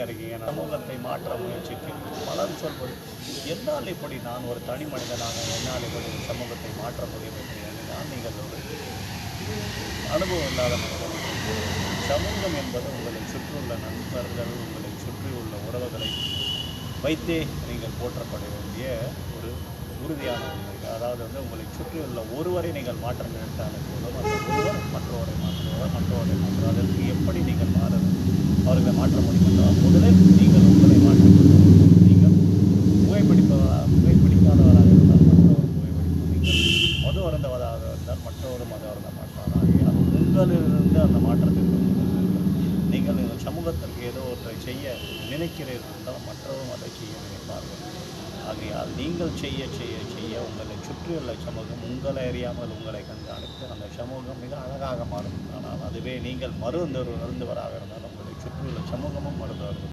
இருக்கீங்க, சமூகத்தை மாற்ற முயற்சிக்கிறீர்கள். பலர் சொல்வது, என்னால் இப்படி நான் ஒரு தனி மனிதனாக என்னால் இப்படி சமூகத்தை மாற்ற முடியும் என்றால் நீங்கள் ஒரு அனுபவம் இல்லாத மனிதன். சமூகம் என்பது உங்களை சுற்றியுள்ள நண்பர்கள், உங்களை சுற்றியுள்ள உறவுகளை வைத்தே நீங்கள் போற்றப்பட வேண்டிய ஒரு உறுதியான உண்மை. அதாவது உங்களை சுற்றியுள்ள ஒருவரை நீங்கள் மாற்ற நினைத்தாலும் போதும், அந்த ஒருவர் மற்றவரை மாற்றுவார். அதற்கு எப்படி நீங்கள் அவர்களை மாற்ற முடியும் என்றால், முதலில் நீங்கள் உங்களை மாற்றிக்கொள்ளும். நீங்கள் புகைப்பிடிக்காதவராக இருந்தால் மற்றவர் புகைப்பிடிக்கும். நீங்கள் மது அருந்தவராக இருந்தால் மற்றவரும் மது அருந்த மாட்டார். ஆகையால் உங்களிலிருந்து அந்த மாற்றத்தை நீங்கள் இந்த சமூகத்திற்கு ஏதோ ஒன்றை செய்ய நினைக்கிறீர்கள் என்றால் மற்றவரும் அதை செய்ய நினைப்பார்கள். ஆகையால் நீங்கள் செய்ய உங்களை சுற்றியுள்ள சமூகம் உங்களை அறியாமல் உங்களை கண்காணித்து அந்த சமூகம் மிக அழகாக மாறும். ஆனால் அதுவே நீங்கள் அருந்துவராக இருந்தால் உங்களை சுற்றியுள்ள சமூகமும் மருந்து